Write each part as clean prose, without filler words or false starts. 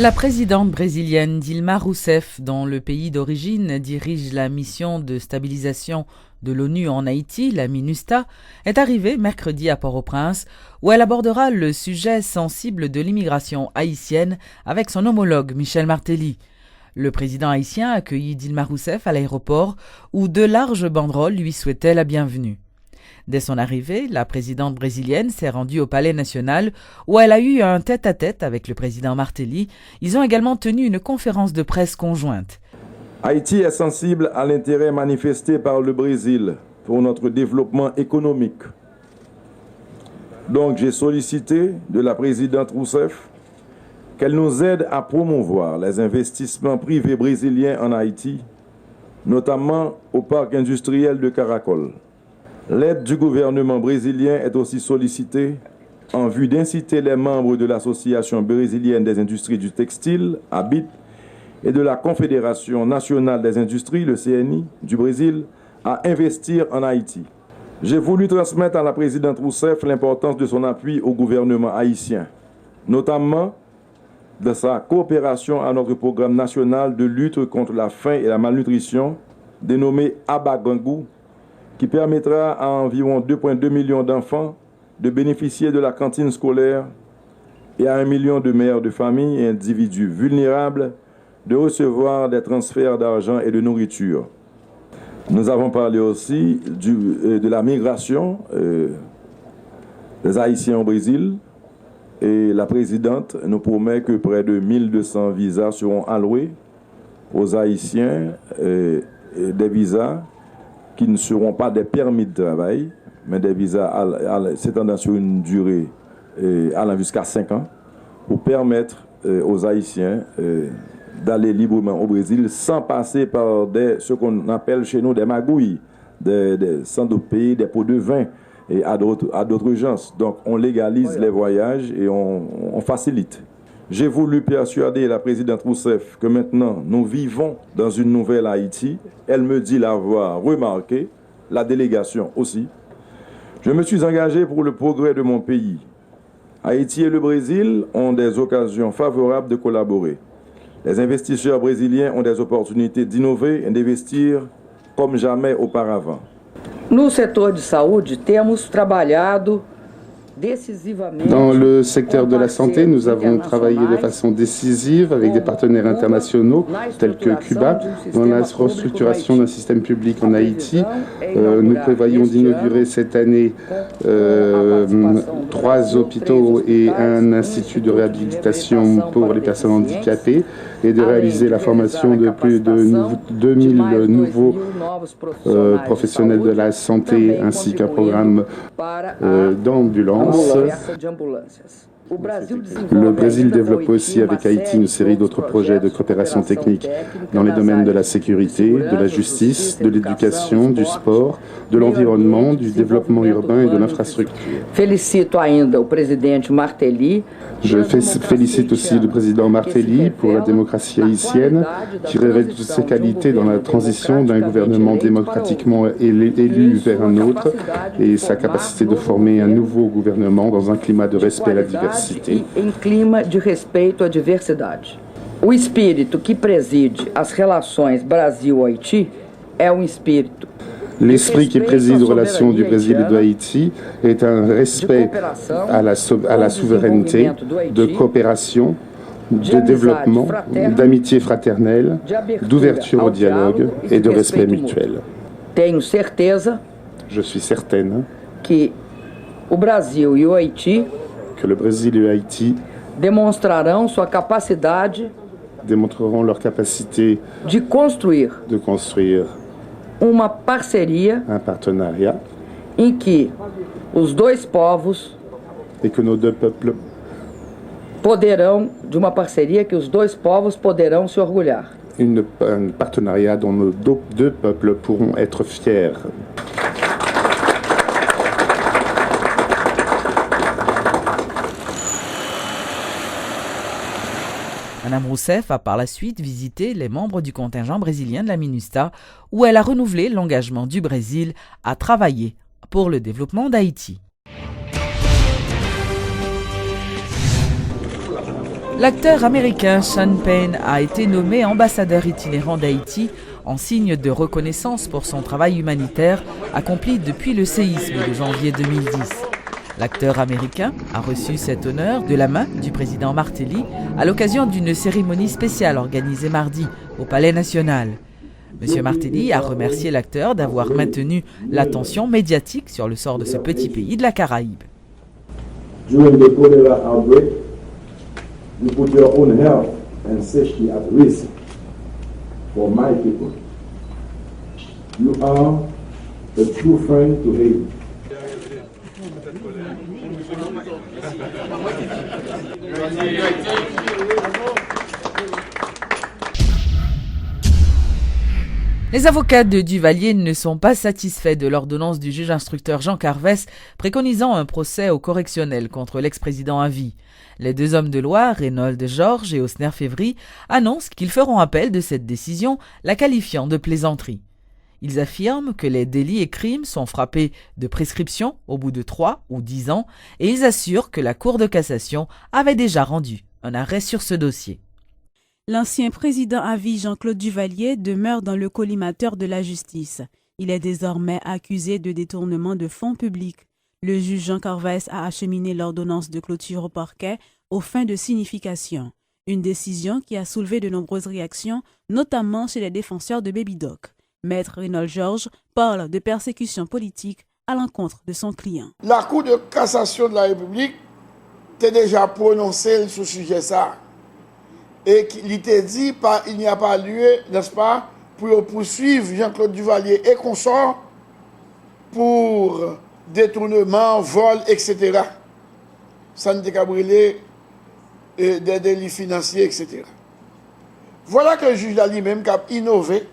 La présidente brésilienne Dilma Rousseff, dont le pays d'origine dirige la mission de stabilisation de l'ONU en Haïti, la MINUSTAH, est arrivée mercredi à Port-au-Prince, où elle abordera le sujet sensible de l'immigration haïtienne avec son homologue Michel Martelly. Le président haïtien accueillit Dilma Rousseff à l'aéroport, où de larges banderoles lui souhaitaient la bienvenue. Dès son arrivée, la présidente brésilienne s'est rendue au Palais national où elle a eu un tête-à-tête avec le président Martelly. Ils ont également tenu une conférence de presse conjointe. Haïti est sensible à l'intérêt manifesté par le Brésil pour notre développement économique. Donc j'ai sollicité de la présidente Rousseff qu'elle nous aide à promouvoir les investissements privés brésiliens en Haïti, notamment au parc industriel de Caracol. L'aide du gouvernement brésilien est aussi sollicitée en vue d'inciter les membres de l'Association brésilienne des industries du textile, ABIT, et de la Confédération nationale des industries, le CNI, du Brésil, à investir en Haïti. J'ai voulu transmettre à la présidente Rousseff l'importance de son appui au gouvernement haïtien, notamment de sa coopération à notre programme national de lutte contre la faim et la malnutrition, dénommé Abagangou, qui permettra à environ 2,2 millions d'enfants de bénéficier de la cantine scolaire et à 1 million de mères de familles et individus vulnérables de recevoir des transferts d'argent et de nourriture. Nous avons parlé aussi de la migration des Haïtiens au Brésil, et la présidente nous promet que près de 1200 visas seront alloués aux Haïtiens, des visas qui ne seront pas des permis de travail, mais des visas s'étendant sur une durée allant jusqu'à 5 ans, pour permettre aux Haïtiens d'aller librement au Brésil sans passer par ce qu'on appelle chez nous des magouilles, des centres de pays, des pots de vin et à d'autres gens. Donc on légalise les voyages et on facilite. J'ai voulu persuader la présidente Rousseff que maintenant nous vivons dans une nouvelle Haïti. Elle me dit l'avoir remarqué, la délégation aussi. Je me suis engagé pour le progrès de mon pays. Haïti et le Brésil ont des occasions favorables de collaborer. Les investisseurs brésiliens ont des opportunités d'innover et d'investir comme jamais auparavant. No setor de saúde, temos trabalhado decisivamente. Dans le secteur de la santé, nous avons travaillé de façon décisive avec des partenaires internationaux tels que Cuba dans la restructuration d'un système public en Haïti. Nous prévoyons d'inaugurer cette année 3 hôpitaux et un institut de réhabilitation pour les personnes handicapées et de réaliser la formation de plus de 2000 nouveaux professionnels de la santé ainsi qu'un programme d'ambulance. Le Brésil développe aussi avec Haïti une série d'autres projets de coopération technique dans les domaines de la sécurité, de la justice, de l'éducation, du sport, de l'environnement, du développement urbain et de l'infrastructure. Je félicite aussi le président Martelly pour la démocratie haïtienne qui révèle toutes ses qualités dans la transition d'un gouvernement démocratiquement élu vers un autre et sa capacité de former un nouveau gouvernement dans un climat de respect à la diversité. O espírito que preside as relações Brasil-Haïti é espírito. L'esprit qui préside aux relations du Brésil et de Haïti est un respect à la souveraineté, de coopération, de développement, d'amitié fraternelle, d'ouverture au dialogue et de respect mutuel. Je suis certaine que o Brasil e o Haïti que le Brésil et Haïti démontreront leur capacité de construire un partenariat em que os dois povos et que nos deux peuples poderão, de uma parceria que os dois povos poderão se orgulhar. Un partenariat dont nos deux peuples pourront être fiers. Madame Rousseff a par la suite visité les membres du contingent brésilien de la MINUSTAH, où elle a renouvelé l'engagement du Brésil à travailler pour le développement d'Haïti. L'acteur américain Sean Penn a été nommé ambassadeur itinérant d'Haïti en signe de reconnaissance pour son travail humanitaire accompli depuis le séisme de janvier 2010. L'acteur américain a reçu cet honneur de la main du président Martelly à l'occasion d'une cérémonie spéciale organisée mardi au Palais national. M. Martelly a remercié l'acteur d'avoir maintenu l'attention médiatique sur le sort de ce petit pays de la Caraïbe. You put your own health and safety at risk for my people. You are a true friend to Haiti. Les avocats de Duvalier ne sont pas satisfaits de l'ordonnance du juge instructeur Jean Carvès préconisant un procès au correctionnel contre l'ex-président à vie. Les deux hommes de loi, Reynold Georges et Osner Févry, annoncent qu'ils feront appel de cette décision, la qualifiant de plaisanterie. Ils affirment que les délits et crimes sont frappés de prescription au bout de 3 ou 10 ans et ils assurent que la Cour de cassation avait déjà rendu un arrêt sur ce dossier. L'ancien président à vie Jean-Claude Duvalier demeure dans le collimateur de la justice. Il est désormais accusé de détournement de fonds publics. Le juge Jean Carvès a acheminé l'ordonnance de clôture au parquet aux fins de signification. Une décision qui a soulevé de nombreuses réactions, notamment chez les défenseurs de Baby Doc. Maître Reynold Georges parle de persécution politique à l'encontre de son client. La Cour de cassation de la République t'a déjà prononcé sur ce sujet ça. Et il t'a dit qu'il n'y a pas lieu, n'est-ce pas, pour poursuivre Jean-Claude Duvalier et consorts pour détournement, vol, etc. Ça ne qu'à brûler des délits financiers, etc. Voilà que le juge là lui-même qui a innové.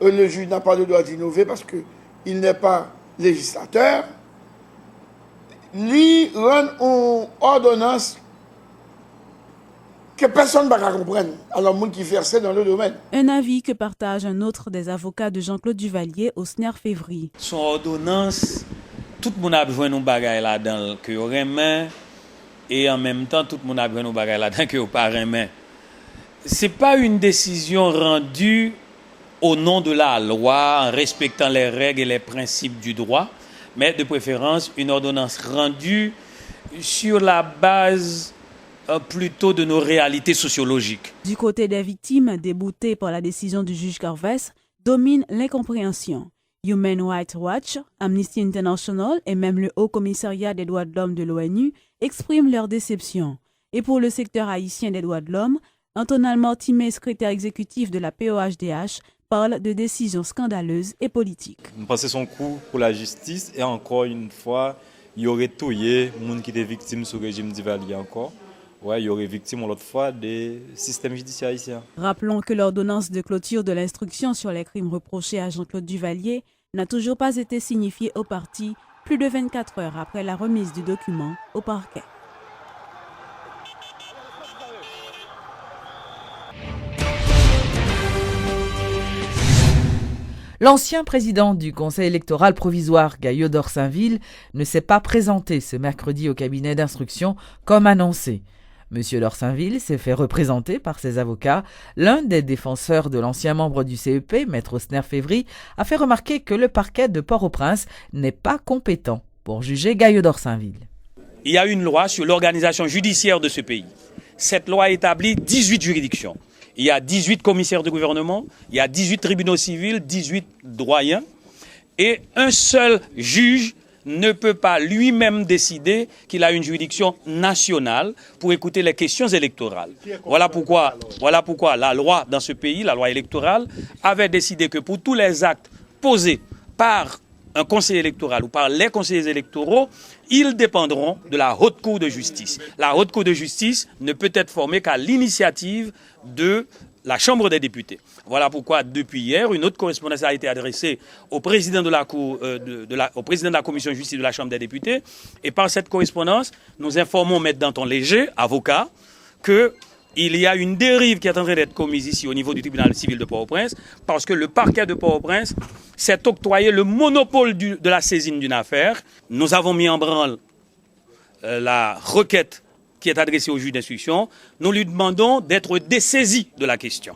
Le juge n'a pas le droit d'innover parce qu'il n'est pas législateur. Lui rend une ordonnance que personne ne va comprendre, alors le monde qui versait dans le domaine. Un avis que partage un autre des avocats de Jean-Claude Duvalier, Osner Févry. Son ordonnance, tout le monde a besoin de bagaille là-dedans que aurait main et en même temps tout le monde a besoin de bagaille là-dedans que pas main. C'est pas une décision rendue au nom de la loi en respectant les règles et les principes du droit, mais de préférence une ordonnance rendue sur la base plutôt de nos réalités sociologiques. Du côté des victimes déboutées par la décision du juge Carvès, domine l'incompréhension. Human Rights Watch, Amnesty International et même le Haut Commissariat des droits de l'homme de l'ONU expriment leur déception. Et pour le secteur haïtien des droits de l'homme, Antonal Mortimer, secrétaire exécutif de la POHDH, parle de décisions scandaleuses et politiques. Nous pensons son coup pour la justice et encore une fois, il y aurait tué les gens qui étaient victimes sous le régime Duvalier encore. Ouais, il y aurait victime l'autre fois des systèmes judiciaires haïtiens. Rappelons que l'ordonnance de clôture de l'instruction sur les crimes reprochés à Jean-Claude Duvalier n'a toujours pas été signifiée au parti plus de 24 heures après la remise du document au parquet. L'ancien président du Conseil électoral provisoire, Gayo d'Orsainville, ne s'est pas présenté ce mercredi au cabinet d'instruction comme annoncé. Monsieur d'Orsainville s'est fait représenter par ses avocats. L'un des défenseurs de l'ancien membre du CEP, Maître Osner Févry, a fait remarquer que le parquet de Port-au-Prince n'est pas compétent pour juger Gayo d'Orsainville. Il y a une loi sur l'organisation judiciaire de ce pays. Cette loi établit 18 juridictions. Il y a 18 commissaires de gouvernement, il y a 18 tribunaux civils, 18 doyens, et un seul juge ne peut pas lui-même décider qu'il a une juridiction nationale pour écouter les questions électorales. Voilà pourquoi la loi dans ce pays, la loi électorale, avait décidé que pour tous les actes posés par un conseiller électoral ou par les conseillers électoraux, ils dépendront de la Haute Cour de justice. La Haute Cour de justice ne peut être formée qu'à l'initiative de la Chambre des députés. Voilà pourquoi, depuis hier, une autre correspondance a été adressée au président de la Cour, au président de la Commission de justice de la Chambre des députés. Et par cette correspondance, nous informons M. Danton Léger, avocat, qu'il y a une dérive qui est en train d'être commise ici au niveau du tribunal civil de Port-au-Prince, parce que le parquet de Port-au-Prince s'est octroyé le monopole de la saisine d'une affaire. Nous avons mis en branle la requête qui est adressée au juge d'instruction, nous lui demandons d'être dessaisi de la question.